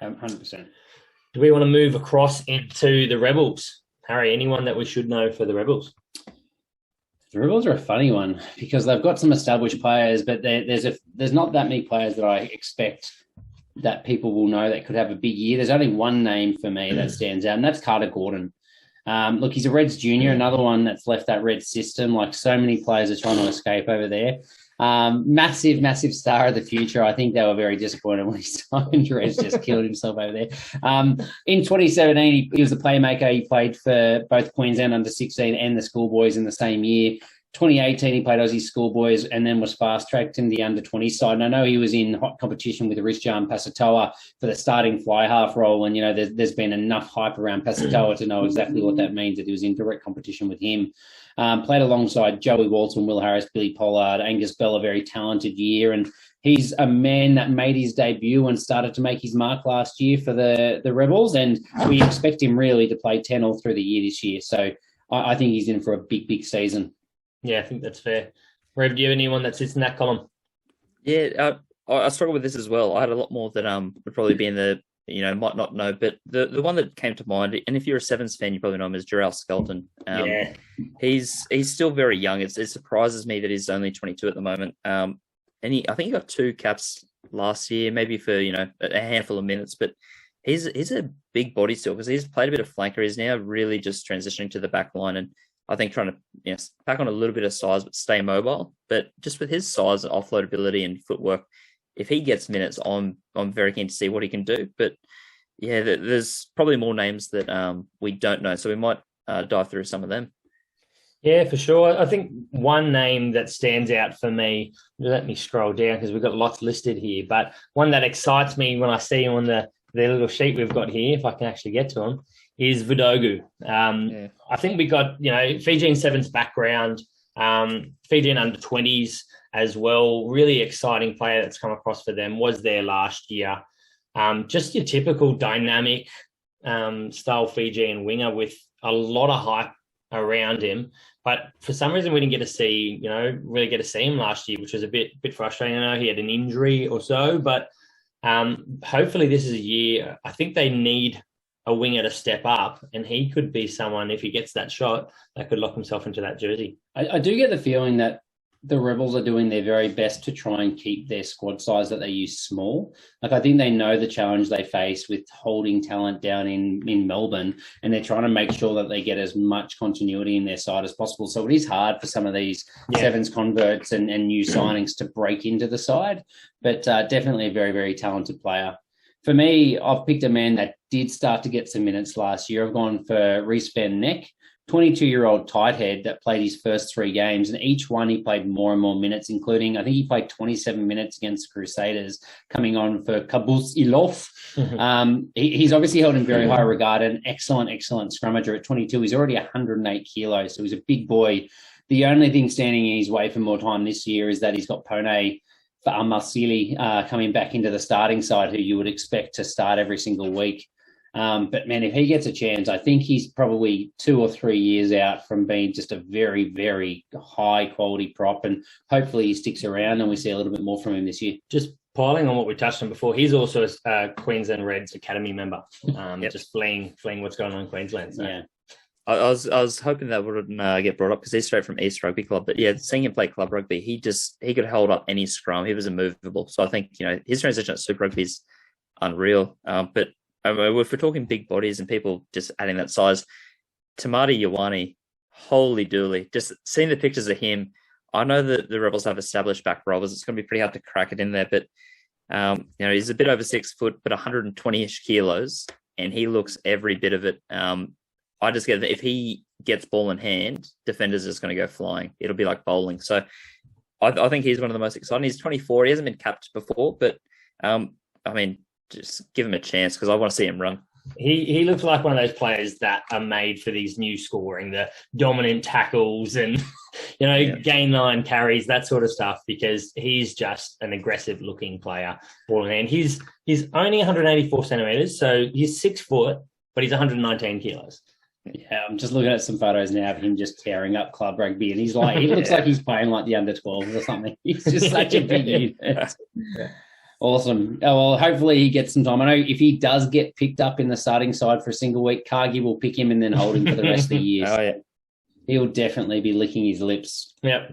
100%. Do we want to move across into the Rebels? Harry, anyone that we should know for the Rebels? The Rebels are a funny one because they've got some established players, but there's not that many players that I expect that people will know that could have a big year. There's only one name for me that stands out, and that's Carter Gordon. Look, he's a Reds junior, another one that's left that Reds system. Like so many players are trying to escape over there. Massive star of the future. I think they were very disappointed when he signed. Reds just killed himself over there. In 2017, he was a playmaker. He played for both Queensland under 16 and the schoolboys in the same year. 2018, he played Aussie schoolboys and then was fast-tracked in the under-20 side. And I know he was in hot competition with Reespan Nick for the starting fly-half role. And, there's been enough hype around Pasatoa to know exactly what that means, that he was in direct competition with him. Played alongside Joey Walton, Will Harris, Billy Pollard, Angus Bell, a very talented year. And he's a man that made his debut and started to make his mark last year for the Rebels. And we expect him really to play 10 all through the year this year. So I think he's in for a big season. Yeah, I think that's fair. Rev, do you have anyone that sits in that column? Yeah, I struggle with this as well. I had a lot more that would probably be in the, might not know, but the one that came to mind, and if you're a Sevens fan, you probably know him as Geralt Skelton. He's still very young. It surprises me that he's only 22 at the moment. And I think he got 2 caps last year, maybe for, a handful of minutes, but he's a big body still because he's played a bit of flanker. He's now really just transitioning to the back line and I think trying to pack on a little bit of size but stay mobile. But just with his size, offload ability and footwork, if he gets minutes, I'm very keen to see what he can do. But yeah, there's probably more names that we don't know, so we might dive through some of them. Yeah, for sure. I think one name that stands out for me, let me scroll down because we've got lots listed here, but one that excites me when I see him on the little sheet we've got here, if I can actually get to him, is Vidogu. I think we got, Fijian Sevens background, Fijian under-20s as well. Really exciting player that's come across for them, was there last year. Just your typical dynamic style Fijian winger with a lot of hype around him. But for some reason, we didn't get to see, really get to see him last year, which was a bit frustrating. I know he had an injury or so, but hopefully this is a year. I think they need a winger to step up, and he could be someone, if he gets that shot, that could lock himself into that jersey. I do get the feeling that the Rebels are doing their very best to try and keep their squad size that they use small. Like, I think they know the challenge they face with holding talent down in Melbourne, and they're trying to make sure that they get as much continuity in their side as possible. So it is hard for some of these Sevens converts and new signings to break into the side, but definitely a very, very talented player. For me, I've picked a man that did start to get some minutes last year. I've gone for Reespan Nick, 22-year-old tight head that played his first 3 games, and each one he played more and more minutes, including, I think he played 27 minutes against the Crusaders, coming on for Caboose Ilof. He's obviously held in very high regard, an excellent scrummager at 22. He's already 108 kilos, so he's a big boy. The only thing standing in his way for more time this year is that he's got Pone for Amasili coming back into the starting side, who you would expect to start every single week. But, man, if he gets a chance, I think he's probably 2 or 3 years out from being just a very, very high-quality prop, and hopefully he sticks around and we see a little bit more from him this year. Just piling on what we touched on before, he's also a Queensland Reds Academy member, just fleeing what's going on in Queensland. So. Yeah. I was hoping that wouldn't get brought up because he's straight from East Rugby Club. But yeah, seeing him play club rugby, he could hold up any scrum. He was immovable. So I think his transition at Super Rugby is unreal. But if we're talking big bodies and people just adding that size, Tamari Iwani, holy Dooley! Just seeing the pictures of him, I know that the Rebels have established back rollers. It's going to be pretty hard to crack it in there. But he's a bit over 6 foot, but 120-ish kilos, and he looks every bit of it. I just get that if he gets ball in hand, defenders are just going to go flying. It'll be like bowling. So I think he's one of the most exciting. He's 24. He hasn't been capped before, but just give him a chance because I want to see him run. He looks like one of those players that are made for these new scoring, the dominant tackles and, gain line carries, that sort of stuff, because he's just an aggressive looking player. Ball in hand. He's only 184 centimeters, so he's 6 foot, but he's 119 kilos. Yeah, I'm just looking at some photos now of him just tearing up club rugby, and he's like, he looks like he's playing like the under-12s or something. He's just such a big unit. Awesome. Oh, well, hopefully he gets some time. I know if he does get picked up in the starting side for a single week, Cargie will pick him and then hold him for the rest of the year. Oh, yeah. He'll definitely be licking his lips. Yep.